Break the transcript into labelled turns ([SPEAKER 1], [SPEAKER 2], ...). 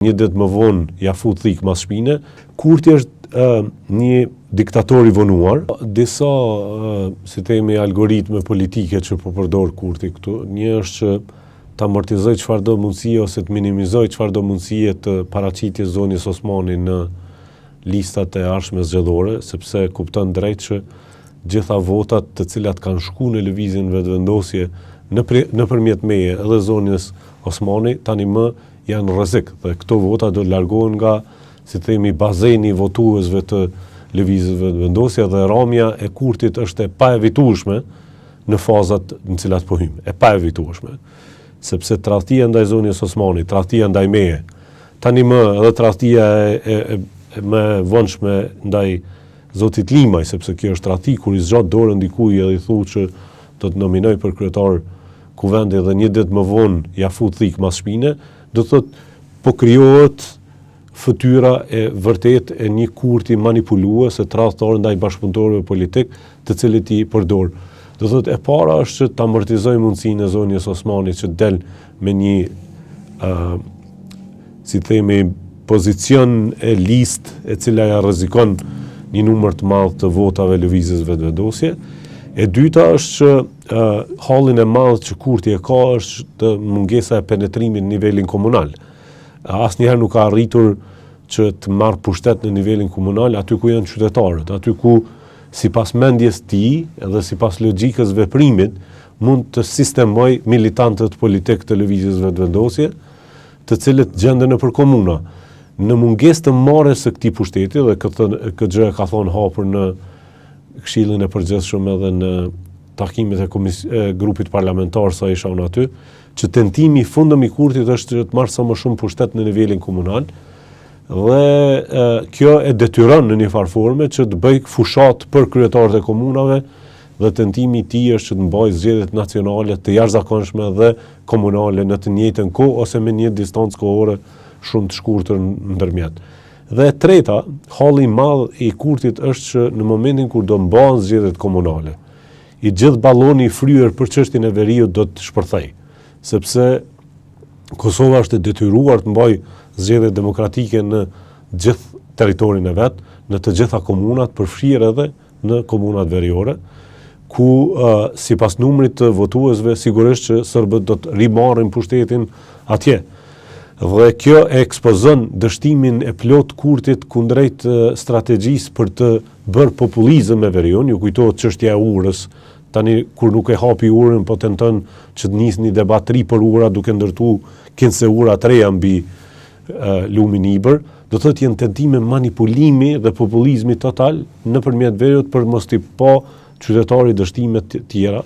[SPEAKER 1] Një ditë më vonë ja fut thik mas shpine. Kurti është një diktator i vonuar. Disa, si themi, algoritme politike që po përdor Kurti këtu. Një është që të amortizoj çfarëdo mundësie ose të minimizoj çfarëdo mundësie të paraqitjes zonës Osmani në listat e ardhshme zgjedhore, sepse kupton drejt që gjitha votat të cilat kanë shkuar në lëvizjen vetëvendosje nëpërmjet meje edhe zonës Osmani tani më janë rrezik dhe këto vota do të largohen nga, si themi, bazeni i votuesve të lëvizjes vetëvendosje dhe ramja e Kurtit është e paevitueshme në fazat në cilat po hym. E paevitueshme. Sepse tradhtia ndaj zonës Osmani, tradhtia ndaj meje, tani më edhe tradhtia e më vonshme ndaj zotit Limaj, sepse kjo është tradhti kur i zgjat dorën dikujt edhe i thuhet që do të nominoj për kryetar kuvendi dhe një ditë më vonë ja fut thik mas shpine, do thotë po krijohet fytyra e vërtet e një Kurti manipulues e tradhtor ndaj bashkëpunëtorëve politik, të cilët i përdor. Do thotë e para është që të amortizoj mundësinë e zonës Osmani që del me një si themi pozicion e listë e cila ja rrezikon një numër të madh të votave lëvizjes vetëvendosje. E dyta është që hallin e madh që Kurti e ka është të mungesa e penetrimit në nivelin komunal. Asnjëherë nuk ka arritur që të marrë pushtet në nivelin komunal aty ku janë qytetarët, aty ku sipas mendjes tij edhe sipas logjikës veprimit mund të sistemoj militantët politik të lëvizjes vetëvendosje, të cilët gjenden nëpër komuna. Në mungesë të marrjes së këtij pushteti dhe këtë gjë ka thonë hapur në Këshillin e Përgjithshëm edhe në takimet e grupit parlamentar sa isha unë aty, që tentimi i fundëm i Kurtit është të marrë sa më shumë pushtet në nivelin komunal dhe kjo e detyron në një farë forme që të bëj fushat për kryetarët e komunave dhe tentimi i tij është që të mbajë zgjedhjet nacionale të jashtëzakonshme dhe komunale në të njëjtën kohë ose me një distancë kohore shumë të shkurtër ndërmjet. Dhe e treta, halli i madh i Kurtit është që në momentin kur do mbahen zgjedhjet komunale, i gjithë balloni i fryer për çështjen e veriut do të shpërthej, sepse Kosova është e detyruar të mbajë zgjedhje demokratike në gjithë territorin e vet, në të gjitha komunat, përfshirë edhe në komunat veriore, ku sipas numrit të votuesve sigurisht që serbët do të rimarrin pushtetin atje. Dhe kjo e ekspozon dështimin e plot Kurtit kundrejt strategjisë për të bërë populizëm me veriun. Ju kujtohet çështja e urës, tani kur nuk e hapi urën, po tenton që të nisë një debat ri për ura duke ndërtu kinse ura të reja mbi lumin Ibër. Do thotë janë tentime manipulimi dhe populizmi total nëpërmjet veriut për mos t'i pa qytetarit dështime të tjera.